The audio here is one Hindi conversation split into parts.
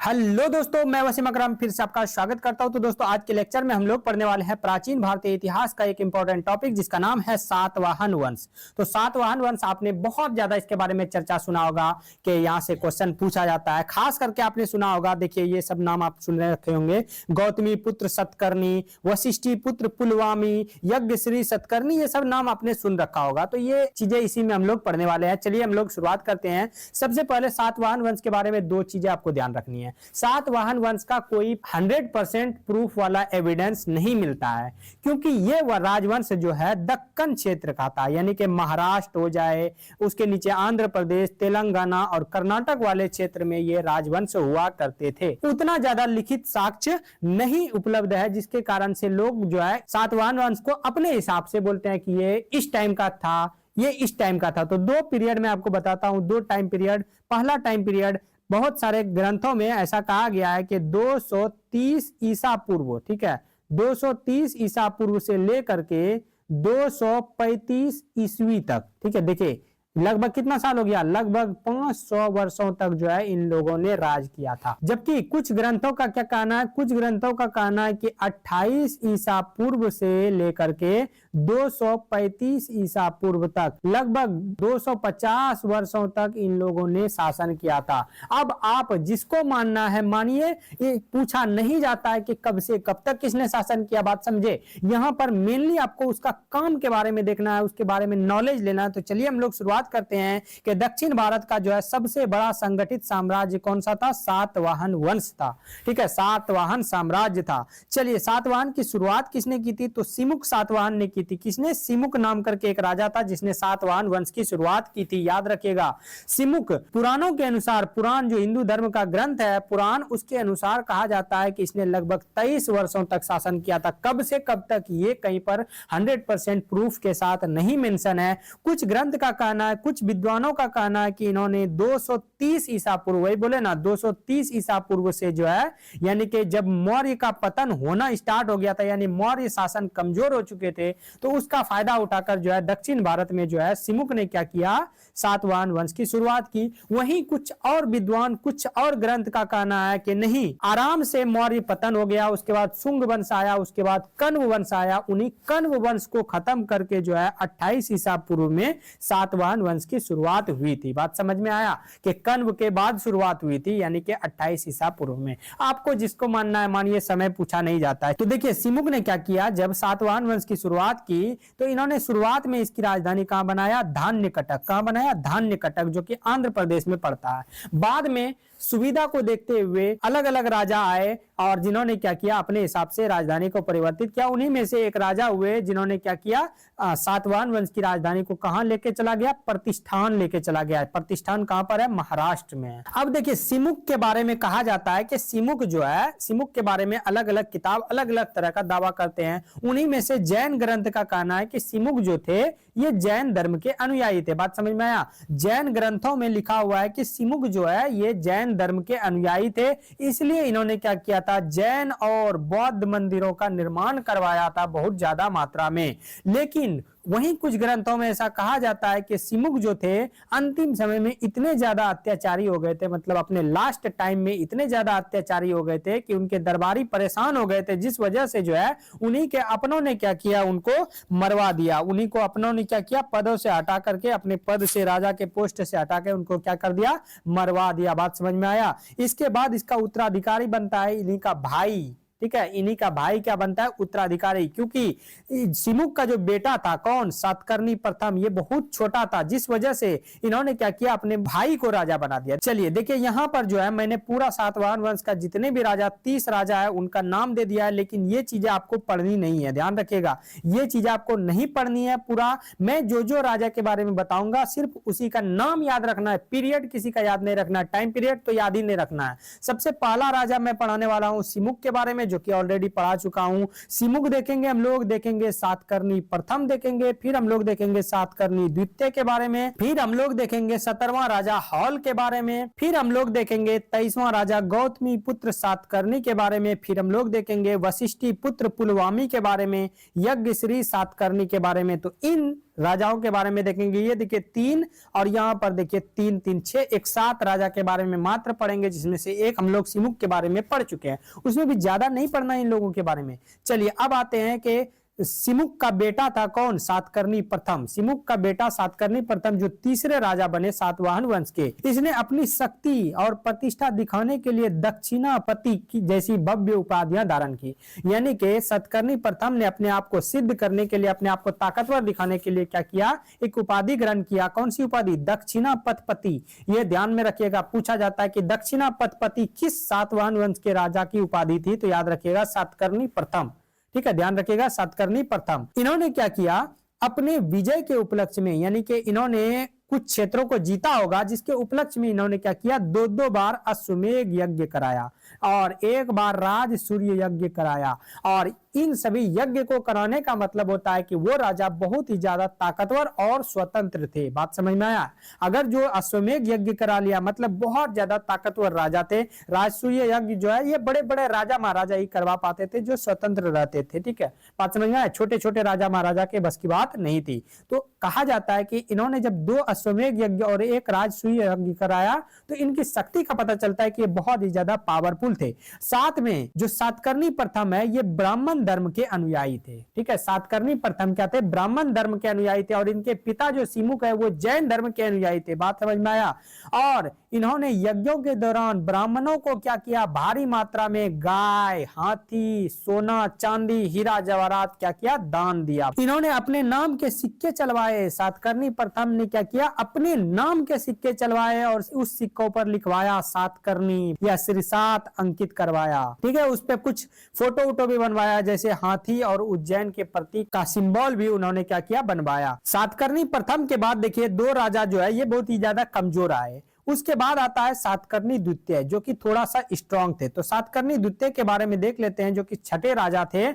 हेलो दोस्तों, मैं वसीम अकरम फिर से आपका स्वागत करता हूं। तो दोस्तों, आज के लेक्चर में हम लोग पढ़ने वाले हैं प्राचीन भारतीय इतिहास का एक इंपॉर्टेंट टॉपिक जिसका नाम है सातवाहन वंश। तो सातवाहन वंश आपने बहुत ज्यादा इसके बारे में चर्चा सुना होगा कि यहाँ से क्वेश्चन पूछा जाता है। खास करके आपने सुना होगा, देखिए ये सब नाम आप सुन रखे होंगे, गौतमी पुत्र सतकर्णी, वशिष्ठी पुत्र पुलवामी, यज्ञश्री सतकर्णी, ये सब नाम आपने सुन रखा होगा। तो ये चीजें इसी में हम लोग पढ़ने वाले हैं। चलिए हम लोग शुरुआत करते हैं। सबसे पहले सातवाहन वंश के बारे में दो चीजें आपको ध्यान रखनी है। सातवाहन वंश का कोई 100% प्रूफ वाला एविडेंस नहीं मिलता है, क्योंकि ये वह राजवंश जो है दक्कन क्षेत्र का था, यानी कि महाराष्ट्र हो जाए, उसके नीचे आंध्र प्रदेश, तेलंगाना और कर्नाटक वाले क्षेत्र में ये राजवंश हुआ करते थे। उतना ज्यादा लिखित साक्ष्य नहीं उपलब्ध है, जिसके कारण से लोग जो है सातवाहन वंश को अपने हिसाब से बोलते हैं कि ये इस टाइम का था, ये इस टाइम का था। तो दो पीरियड में आपको बताता हूं, दो टाइम पीरियड। पहला टाइम पीरियड, बहुत सारे ग्रंथों में ऐसा कहा गया है कि 230 ईसा पूर्व, ठीक है, 230 ईसा पूर्व से लेकर के 235 ईस्वी तक, ठीक है। देखिए लगभग कितना साल हो गया, लगभग 500 वर्षों तक जो है इन लोगों ने राज किया था। जबकि कुछ ग्रंथों का क्या कहना है, कुछ ग्रंथों का कहना है कि 28 ईसा पूर्व से लेकर के 235 ईसा पूर्व तक लगभग 250 वर्षों तक इन लोगों ने शासन किया था। अब आप जिसको मानना है मानिए, ये पूछा नहीं जाता है कि कब से कब तक किसने शासन किया, बात समझे। यहां पर मेनली आपको उसका काम के बारे में देखना है, उसके बारे में नॉलेज लेना है। तो चलिए हम लोग शुरुआत करते हैं कि दक्षिण भारत का जो है सबसे बड़ा संगठित साम्राज्य कौन सा था, सातवाहन वंश था, ठीक है, सातवाहन साम्राज्य था। चलिए सातवाहन की शुरुआत किसने की थी, तो सिमुक सातवाहन ने की थी। किसने, सिमुक नाम करके एक राजा था जिसने सातवाहन वंश की शुरुआत की थी, याद रखिएगा। सिमुक, पुराणों के अनुसार, पुराण जो हिंदू धर्म का ग्रंथ है पुराण, उसके अनुसार कहा जाता है कि इसने लगभग 23 वर्षों तक शासन किया था। कब से कब तक ये कहीं पर 100% प्रूफ के साथ नहीं मेंशन है। कुछ ग्रंथ का कहना है, कुछ विद्वानों का कहना है कि इन्होंने 230 ईसा पूर्व, वही बोले ना 230 ईसा पूर्व से जो है, यानी कि जब मौर्य का पतन होना स्टार्ट हो गया था, यानी मौर्य शासन कमजोर हो चुके थे, तो उसका फायदा उठाकर जो है दक्षिण भारत में जो है सिमुक ने क्या किया, सातवाहन वंश की शुरुआत की। वहीं कुछ और विद्वान, कुछ और ग्रंथ का कहना है कि नहीं, आराम से मौर्य पतन हो गया, उसके बाद शुंग वंश आया, उसके बाद कण्व वंश आया। उन्हीं कण्व वंश को खत्म करके जो है 28 ईसा पूर्व में सातवाहन वंश की शुरुआत हुई थी। बात समझ में आया कि कण्व के बाद शुरुआत हुई थी, यानी कि 28 ईसा पूर्व में। आपको जिसको मानना है मानिए, समय पूछा नहीं जाता है। तो देखिए सिमुक ने क्या किया, जब सातवाहन वंश की शुरुआत की तो इन्होंने शुरुआत में इसकी राजधानी कहां बनाया, धान्यकटक। कहां बनाया, धान्यकटक, जो कि आंध्र प्रदेश में पड़ता है। बाद में सुविधा को देखते हुए अलग अलग राजा आए और जिन्होंने क्या किया, अपने हिसाब से राजधानी को परिवर्तित किया। उन्हीं में से एक राजा हुए जिन्होंने क्या किया, सातवाहन वंश की राजधानी को कहां लेके चला गया, प्रतिष्ठान लेके चला गया। प्रतिष्ठान कहां पर है, महाराष्ट्र में है। अब देखिए सिमुक के बारे में कहा जाता है कि सिमुक जो है, सिमुक के बारे में अलग अलग किताब अलग अलग तरह का दावा करते हैं। उन्हीं में से जैन ग्रंथ का कहना है कि सिमुक जो थे ये जैन धर्म के अनुयायी थे। बात समझ में आया। जैन ग्रंथों में लिखा हुआ है कि सिमुक जो है ये जैन धर्म के अनुयायी थे, इसलिए इन्होंने क्या किया था, जैन और बौद्ध मंदिरों का निर्माण करवाया था बहुत ज्यादा मात्रा में। लेकिन वहीं कुछ ग्रंथों में ऐसा कहा जाता है कि सिमुक जो थे अंतिम समय में इतने ज्यादा अत्याचारी हो गए थे, मतलब अपने लास्ट टाइम में इतने ज्यादा अत्याचारी हो गए थे कि उनके दरबारी परेशान हो गए थे, जिस वजह से जो है उन्हीं के अपनों ने क्या किया, उनको मरवा दिया। उन्हीं को अपनों ने क्या किया, पदों से हटा करके, अपने पद से, राजा के पोस्ट से हटा के उनको क्या कर दिया, मरवा दिया। बात समझ में आया। इसके बाद इसका उत्तराधिकारी बनता है इन्हीं का भाई, ठीक है, इन्हीं का भाई क्या बनता है, उत्तराधिकारी। क्योंकि सिमुक का जो बेटा था कौन, सातकर्णी प्रथम, ये बहुत छोटा था, जिस वजह से इन्होंने क्या किया, अपने भाई को राजा बना दिया। चलिए देखिए यहां पर जो है मैंने पूरा सातवाहन वंश का जितने भी राजा, 30 राजा है, उनका नाम दे दिया है। लेकिन ये चीजें आपको पढ़नी नहीं है, ध्यान रखिएगा, ये चीजें आपको नहीं पढ़नी है। पूरा मैं जो जो राजा के बारे में बताऊंगा सिर्फ उसी का नाम याद रखना है, पीरियड किसी का याद नहीं रखना है, टाइम पीरियड तो याद ही नहीं रखना है। सबसे पहला राजा मैं पढ़ाने वाला हूं सिमुक के बारे में, जो कि ऑलरेडी पढ़ा चुका हूं। सिमुक देखेंगे हम लोग, देखेंगे सातकर्णी प्रथम देखेंगे, फिर हम लोग देखेंगे सातकर्णी द्वितीय के बारे में, फिर हम लोग देखेंगे 17वां राजा हॉल के बारे में, फिर हम लोग देखेंगे 23वां राजा गौतमी पुत्र सातकर्णी के बारे में, फिर हम लोग देखेंगे वशिष्ठी पुत्र पुलवामी के बारे में, यज्ञश्री सातकर्णी के बारे में। तो इन राजाओं के बारे में देखेंगे। ये देखिए 3 और यहाँ पर देखिए 3 3 6 एक 7 राजा के बारे में मात्र पढ़ेंगे, जिसमें से एक हम लोग सिमुक के बारे में पढ़ चुके हैं, उसमें भी ज्यादा नहीं पढ़ना इन लोगों के बारे में। चलिए अब आते हैं कि सिमुक का बेटा था कौन? सातकर्णी प्रथम। सिमुक का बेटा सातकर्णी प्रथम जो तीसरे राजा बने सातवाहन वंश के, इसने अपनी शक्ति और प्रतिष्ठा दिखाने के लिए दक्षिणापति की जैसी भव्य उपाधियां धारण की। यानी कि सातकर्णी प्रथम ने अपने आप को सिद्ध करने के लिए, अपने आप को ताकतवर दिखाने के लिए क्या किया? एक उपाधि ग्रहण किया। कौन सी उपाधि? दक्षिणापति। यह ध्यान में रखिएगा, पूछा जाता है कि दक्षिणापति किस सातवाहन वंश के राजा की उपाधि थी? तो याद रखिएगा सातकर्णी प्रथम। ठीक है, ध्यान रखिएगा सातकर्णी प्रथम। इन्होंने क्या किया? अपने विजय के उपलक्ष्य में, यानी कि इन्होंने कुछ क्षेत्रों को जीता होगा, जिसके उपलक्ष्य में इन्होंने क्या किया? 2-2 बार अश्वमेध यज्ञ कराया और एक बार राज सूर्य यज्ञ कराया। और इन सभी यज्ञ को कराने का मतलब होता है कि वो राजा बहुत ही ज्यादा ताकतवर और स्वतंत्र थे। बात समझ में आया? अगर जो अश्वमेध यज्ञ करा लिया मतलब बहुत ज्यादा ताकतवर राजा थे। राजसूय यज्ञ जो है ये बड़े बड़े राजा महाराजा ही करवा पाते थे जो स्वतंत्र रहते थे। ठीक है, बात समझ में आया? छोटे छोटे राजा महाराजा के बस की बात नहीं थी। तो कहा जाता है कि इन्होंने जब 2 अश्वमेध यज्ञ और एक राजसूय यज्ञ कराया तो इनकी शक्ति का पता चलता है कि ये बहुत ही ज्यादा पावरफुल थे। साथ में जो सातकर्णी प्रथम है ये ब्राह्मण धर्म के अनुयायी थे। ठीक है, सातकर्णी प्रथम क्या थे? ब्राह्मण धर्म के अनुयायी थे। और इनके पिता जो सिमुक है वो जैन धर्म के अनुयायी थे। बात समझ में आया? और इन्होंने यज्ञों के दौरान ब्राह्मणों को क्या किया? भारी मात्रा में गाय, हाथी, सोना, चांदी, हीरा जवाहरात क्या किया? दान दिया। इन्होंने अपने नाम के सिक्के चलवाए। सातकर्णी प्रथम ने क्या किया? अपने नाम के सिक्के चलवाए और उस सिक्कों पर लिखवाया सातकर्णी या श्री सात अंकित करवाया। ठीक है, उस पर कुछ फोटो वोटो भी बनवाया, जैसे हाथी और उज्जैन के प्रतीक का सिंबल भी उन्होंने क्या किया? बनवाया। सातकर्णी प्रथम के बाद देखिए 2 राजा जो है ये बहुत ही ज्यादा कमजोर आए। उसके बाद आता है सातकर्णी द्वितीय जो कि थोड़ा सा स्ट्रांग थे। तो सातकर्णी द्वितीय के बारे में देख लेते हैं, जो कि छठे राजा थे।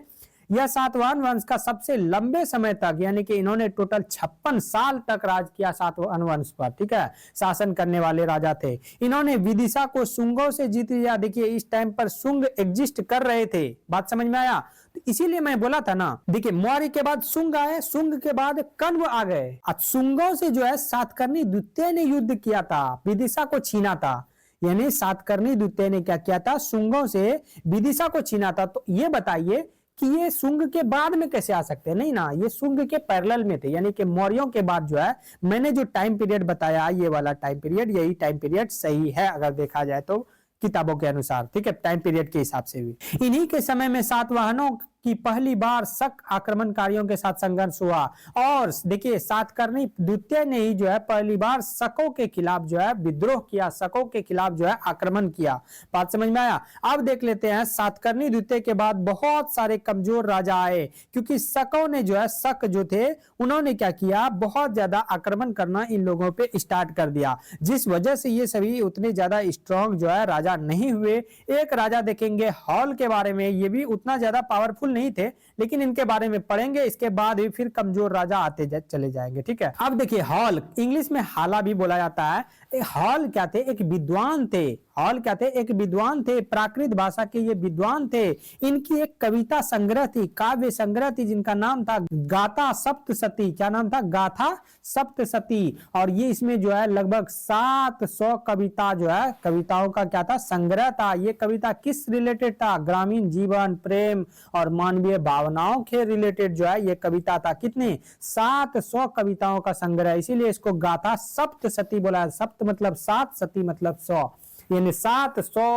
यह सातवाहन वंश का सबसे लंबे समय तक, यानी कि इन्होंने टोटल 56 साल तक राज किया सातवाहन वंश पर। ठीक है, शासन करने वाले राजा थे। इन्होंने विदिशा को शुंगों से जीत लिया। देखिए इस टाइम पर शुंग एग्जिस्ट कर रहे थे। बात समझ में आया? तो इसीलिए मैं बोला था ना, देखिए मौर्य के बाद शुंग आए, शुंग के बाद कण्व आ गए। शुंगों से जो है सातकर्णी द्वितीय ने युद्ध किया था, विदिशा को छीना था। यानी सातकर्णी द्वितीय ने क्या किया था? शुंगों से विदिशा को छीना था। तो ये बताइए कि ये शुंग के बाद में कैसे आ सकते हैं? नहीं ना, ये शुंग के पैरेलल में थे। यानी कि मौर्यों के बाद जो है मैंने जो टाइम पीरियड बताया, ये वाला टाइम पीरियड, यही टाइम पीरियड सही है अगर देखा जाए तो किताबों के अनुसार। ठीक है, टाइम पीरियड के हिसाब से भी। इन्हीं के समय में सातवाहनों की पहली बार शक आक्रमणकारियों के साथ संघर्ष हुआ। और देखिए सातकर्णी द्वितीय ने ही जो है पहली बार शकों के खिलाफ जो है विद्रोह किया, शकों के खिलाफ जो है आक्रमण किया। बात समझ में आया? अब देख लेते हैं सातकर्णी द्वितीय के बाद बहुत सारे कमजोर राजा आए, क्योंकि शकों ने जो है, शक जो थे उन्होंने क्या किया? बहुत ज्यादा आक्रमण करना इन लोगों पे स्टार्ट कर दिया, जिस वजह से ये सभी उतने ज्यादा स्ट्रॉन्ग जो है राजा नहीं हुए। एक राजा देखेंगे हॉल के बारे में, ये भी उतना ज्यादा पावरफुल नहीं थे, लेकिन इनके बारे में पढ़ेंगे। इसके बाद भी फिर कमजोर राजा आते चले जाएंगे। ठीक है, अब देखिए हॉल, इंग्लिश में हाला भी बोला जाता है। हॉल क्या थे? एक विद्वान थे। हॉल क्या थे? एक विद्वान थे, प्राकृत भाषा के ये विद्वान थे। इनकी एक कविता संग्रह थी, काव्य संग्रह थी, जिनका नाम था गाथा सप्तशती। क्या नाम था? गाथा सप्तशती। और ये इसमें जो है लगभग 700 कविता जो है, कविताओं का क्या था? संग्रह था। ये कविता किस रिलेटेड था? ग्रामीण जीवन, प्रेम और मानवीय भावनाओं के रिलेटेड जो है ये कविता था। कितने? 700 कविताओं का संग्रह, इसीलिए इसको गाथा सप्तशती बोला। सप्त मतलब 7, शती मतलब 100, यानी 700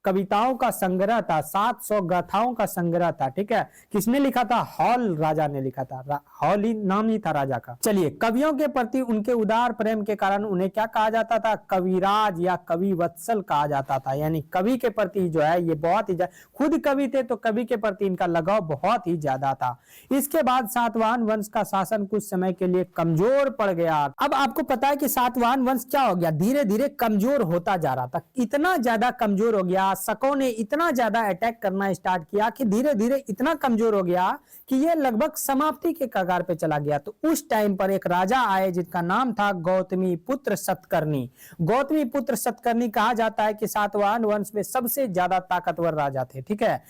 कविताओं का संग्रह था, 700 गाथाओं का संग्रह था। ठीक है, किसने लिखा था? हॉल राजा ने लिखा था। हॉल ही नाम ही था राजा का। चलिए, कवियों के प्रति उनके उदार प्रेम के कारण उन्हें क्या कहा जाता था? कविराज या कवि वत्सल कहा जाता था। यानी कवि के प्रति जो है ये बहुत ही, खुद कवि थे तो कवि के प्रति इनका लगाव बहुत ही ज्यादा था। इसके बाद सातवाहन वंश का शासन कुछ समय के लिए कमजोर पड़ गया। अब आपको पता है कि सातवाहन वंश क्या हो गया? धीरे धीरे कमजोर होता जा रहा था। इतना ज्यादा कमजोर हो गया, शकों ने इतना ज्यादा अटैक करना स्टार्ट किया कि धीरे धीरे इतना कमजोर हो गया कि ये लगभग समाप्ति के कगार पे चला गया। तो उस टाइम पर एक राजा आए जिनका नाम था गौतमी पुत्र सतकर्णी। गौतमी पुत्र सतकर्णी कहा जाता है कि सातवाहन वंश में सबसे ज्यादा ताकतवर राजा थे। ठीक है,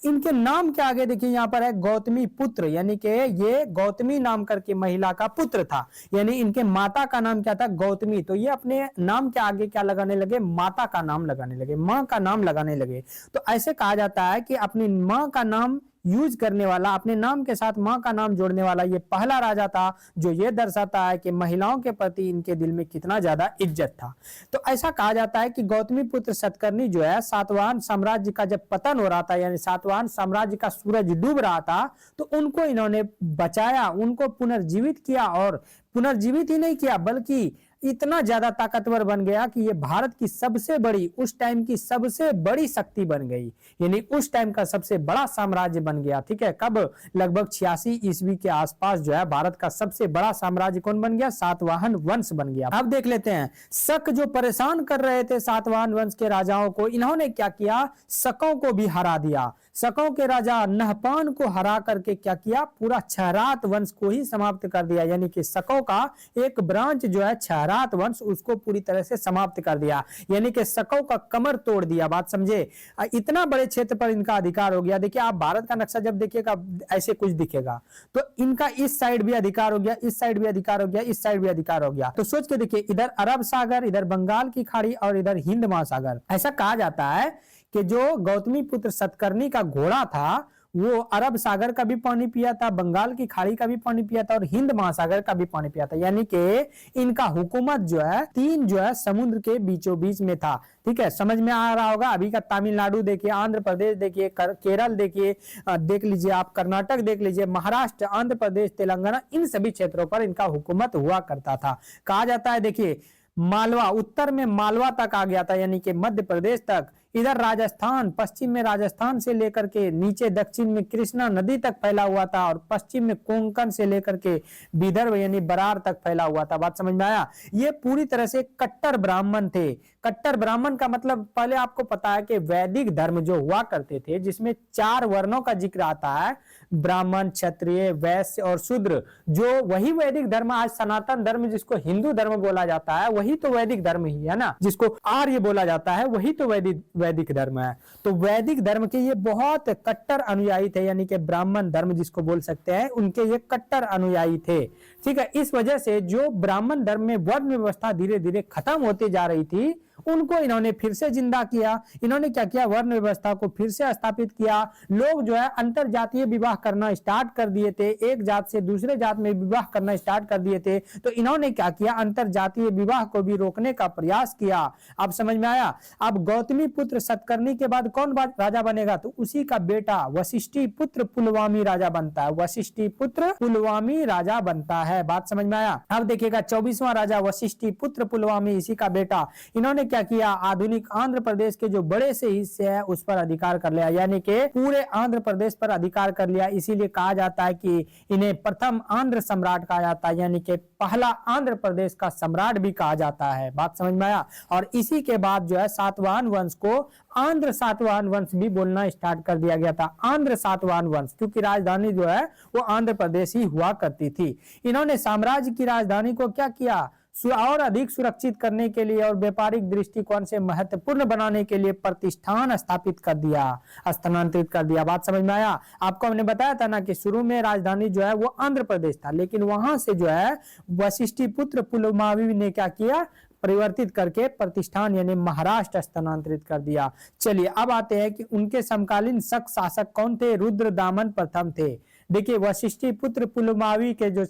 इनके नाम के आगे देखिए यहाँ पर है गौतमी पुत्र, यानी कि ये गौतमी नाम करके महिला का पुत्र था, यानी इनके माता का नाम क्या था, गौतमी। तो ये अपने नाम के आगे क्या लगाने लगे, माता का नाम लगाने लगे, माँ का नाम लगाने लगे। तो ऐसे कहा जाता है कि अपनी माँ का नाम यूज करने वाला, अपने नाम के साथ माँ का नाम जोड़ने वाला ये पहला राजा था, जो ये दर्शाता है कि महिलाओं के प्रति इनके दिल में कितना ज्यादा इज्जत था। तो ऐसा कहा जाता है कि गौतमी पुत्र सतकर्णी जो है सातवाहन साम्राज्य का जब पतन हो रहा था, यानी सातवाहन साम्राज्य का सूरज डूब रहा था, तो उनको इन्होंने बचाया, उनको पुनर्जीवित किया, और पुनर्जीवित ही नहीं किया बल्कि इतना ज्यादा ताकतवर बन गया कि ये भारत की सबसे बड़ी, उस टाइम की सबसे बड़ी शक्ति बन गई, यानी उस टाइम का सबसे बड़ा साम्राज्य बन गया। ठीक है, कब, लगभग 86 ईस्वी के आसपास जो है भारत का सबसे बड़ा साम्राज्य कौन बन गया, सातवाहन वंश बन गया। अब देख लेते हैं, शक जो परेशान कर रहे थे सातवाहन वंश के राजाओं को, इन्होंने क्या किया, शकों को भी हरा दिया। शकों के राजा नहपान को हरा करके क्या किया, पूरा क्षहरात वंश को ही समाप्त कर दिया, यानी कि शकों का एक ब्रांच जो है क्षहरात वंश, उसको पूरी तरह से समाप्त कर दिया, यानी कि शकों का कमर तोड़ दिया। बात समझे, इतना बड़े क्षेत्र पर इनका अधिकार हो गया। देखिए आप भारत का नक्शा जब देखिएगा ऐसे कुछ दिखेगा, तो इनका इस साइड भी अधिकार हो गया, इस साइड भी अधिकार हो गया, इस साइड भी अधिकार हो गया। तो सोच के देखिए, इधर अरब सागर, इधर बंगाल की खाड़ी और इधर हिंद महासागर। ऐसा कहा जाता है कि जो गौतमी पुत्र सतकर्णी का घोड़ा था, वो अरब सागर का भी पानी पिया था, बंगाल की खाड़ी का भी पानी पिया था, और हिंद महासागर का भी पानी पिया था, यानी कि इनका हुकूमत जो है तीन जो है समुद्र के बीचों बीच में था। ठीक है, समझ में आ रहा होगा। अभी का तमिलनाडु देखिए, आंध्र प्रदेश देखिए, केरल देखिए, देख लीजिए आप, कर्नाटक देख लीजिए, महाराष्ट्र, आंध्र प्रदेश, तेलंगाना, इन सभी क्षेत्रों पर इनका हुकूमत हुआ करता था। कहा जाता है देखिए, मालवा, उत्तर में मालवा तक आ गया था, यानी कि मध्य प्रदेश तक। इधर राजस्थान, पश्चिम में राजस्थान से लेकर के नीचे दक्षिण में कृष्णा नदी तक फैला हुआ था, और पश्चिम में कोंकण से लेकर के विदर्भ यानी बरार तक फैला हुआ था। बात समझ में आया। ये पूरी तरह से कट्टर ब्राह्मण थे। कट्टर ब्राह्मण का मतलब, पहले आपको पता है कि वैदिक धर्म जो हुआ करते थे, जिसमें 4 वर्णों का जिक्र आता है, ब्राह्मण, क्षत्रिय, वैश्य और शूद्र, जो वही वैदिक धर्म, आज सनातन धर्म जिसको हिंदू धर्म बोला जाता है, वही तो वैदिक धर्म ही है ना, जिसको आर्य बोला जाता है, वही तो वैदिक धर्म है। तो वैदिक धर्म के ये बहुत कट्टर अनुयायी थे, यानी कि ब्राह्मण धर्म जिसको बोल सकते हैं, उनके ये कट्टर अनुयायी थे। ठीक है, इस वजह से जो ब्राह्मण धर्म में वर्ण व्यवस्था धीरे धीरे खत्म होती जा रही थी, उनको इन्होंने फिर से जिंदा किया। इन्होंने क्या किया, वर्ण व्यवस्था को फिर से स्थापित किया। लोग जो है अंतर जातीय विवाह करना स्टार्ट कर दिए थे, एक जात से दूसरे जात में विवाह करना स्टार्ट कर दिए थे। तो इन्होंने क्या किया, अंतर जातीय विवाह को भी रोकने का प्रयास किया। अब समझ में आया। अब गौतमी पुत्र सतकर्णी के बाद कौन राजा बनेगा, तो उसी का बेटा वशिष्ठी पुत्र पुलवामी राजा बनता है। वशिष्ठी पुत्र पुलवामी राजा बनता है। बात समझ में आया। अब देखिएगा 24वां राजा वशिष्ठी पुत्र पुलवामी, इसी का बेटा। इन्होंने क्या किया, आधुनिक आंध्र प्रदेश के जो बड़े से हिस्से है उस पर अधिकार कर लिया, यानी कि पूरे आंध्र प्रदेश पर अधिकार कर लिया। इसीलिए कहा जाता है कि इन्हें प्रथम आंध्र सम्राट कहा जाता है, यानी कि पहला आंध्र प्रदेश का सम्राट भी कहा जाता है। बात समझ में आया। और इसी के बाद जो है सातवाहन वंश को आंध्र सातवाहन वंश भी बोलना स्टार्ट कर दिया गया था। आंध्र सातवाहन वंश, क्योंकि राजधानी जो है वो आंध्र प्रदेश ही हुआ करती थी। इन्होंने साम्राज्य की राजधानी को क्या किया, और अधिक सुरक्षित करने के लिए और व्यापारिक दृष्टिकोण से महत्वपूर्ण बनाने के लिए प्रतिष्ठान स्थापित कर दिया, स्थानांतरित कर दिया। बात समझ में आया। आपको हमने बताया था ना कि शुरू में राजधानी जो है वो आंध्र प्रदेश था, लेकिन वहां से जो है वशिष्ठी पुत्र पुलमावी ने क्या किया, परिवर्तित करके प्रतिष्ठान यानी महाराष्ट्र स्थानांतरित कर दिया। चलिए अब आते हैं कि उनके समकालीन शक शासक कौन थे। रुद्रदामन प्रथम थे। देखिए वशिष्ठी पुत्र पुलमावी के जो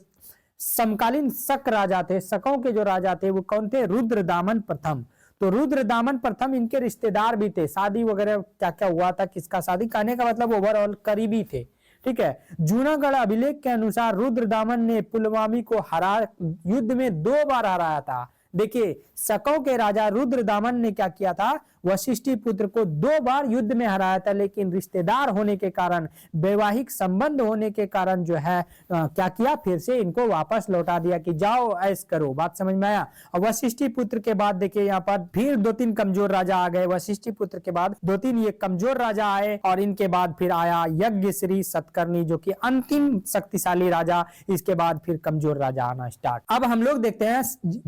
समकालीन शक राजा थे, शकों के जो राजा थे वो कौन थे, रुद्रदामन प्रथम। तो रुद्रदामन प्रथम इनके रिश्तेदार भी थे। शादी वगैरह क्या क्या हुआ था, किसका शादी, कहने का मतलब ओवरऑल करीबी थे। ठीक है। जूनागढ़ अभिलेख के अनुसार रुद्रदामन ने पुलवामी को युद्ध में 2 बार हराया था। देखिए शकों के राजा रुद्रदामन ने क्या किया था, वशिष्ठी पुत्र को 2 बार युद्ध में हराया था, लेकिन रिश्तेदार होने के कारण, वैवाहिक संबंध होने के कारण जो है क्या किया, फिर से इनको वापस लौटा दिया कि जाओ ऐश करो। बात समझ में आया। और वशिष्ठी पुत्र के बाद देखिए यहाँ पर फिर 2-3 कमजोर राजा आ गए। वशिष्ठी पुत्र के बाद 2-3 ये कमजोर राजा आए, और इनके बाद फिर आया यज्ञश्री सतकर्णी जो कि अंतिम शक्तिशाली राजा। इसके बाद फिर कमजोर राजा आना स्टार्ट। अब हम लोग देखते हैं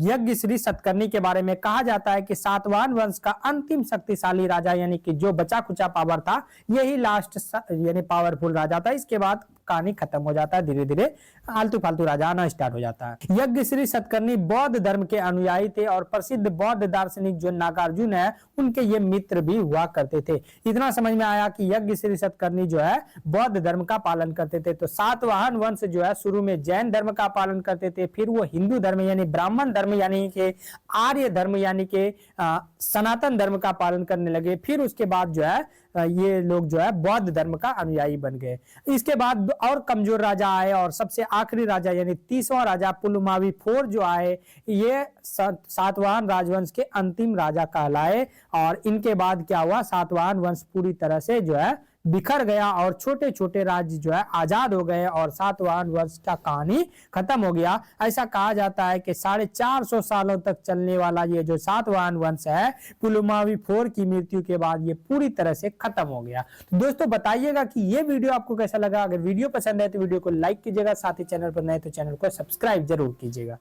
यज्ञश्री सतकर्णी के बारे में। कहा जाता है कि सातवाहन वंश का अंतिम शक्तिशाली राजा यानी कि जो बचा खुचा पावर था, यही लास्ट यानी पावरफुल राजा था। इसके बाद कहानी खत्म हो जाता है, धीरे धीरे आलतू फालतू राजा आना स्टार्ट हो जाता है। यज्ञश्री सतकर्णी बौद्ध धर्म के अनुयायी थे और प्रसिद्ध बौद्ध दार्शनिक जो नागार्जुन है उनके ये मित्र भी हुआ करते थे। इतना समझ में आया कि यज्ञश्री सतकर्णी जो है बौद्ध धर्म का पालन करते थे। तो सातवाहन वंश जो है शुरू में जैन धर्म का पालन करते थे, फिर वो हिंदू धर्म यानी ब्राह्मण धर्म यानी कि आर्य धर्म यानी कि सनातन धर्म का पालन करने लगे। फिर उसके बाद जो है ये लोग जो है बौद्ध धर्म का अनुयायी बन गए। इसके बाद और कमजोर राजा आए और सबसे आखिरी राजा यानी 30वां राजा पुलमावी IV जो आए, ये सातवाहन राजवंश के अंतिम राजा कहलाए। और इनके बाद क्या हुआ, सातवाहन वंश पूरी तरह से जो है बिखर गया और छोटे छोटे राज्य जो है आजाद हो गए और सातवाहन वंश का कहानी खत्म हो गया। ऐसा कहा जाता है कि 450 सालों तक चलने वाला ये जो सातवाहन वंश है पुलमावी IV की मृत्यु के बाद ये पूरी तरह से खत्म हो गया। तो दोस्तों बताइएगा कि ये वीडियो आपको कैसा लगा। अगर वीडियो पसंद है तो वीडियो को लाइक कीजिएगा, साथ ही चैनल पर नए तो चैनल को सब्सक्राइब जरूर कीजिएगा।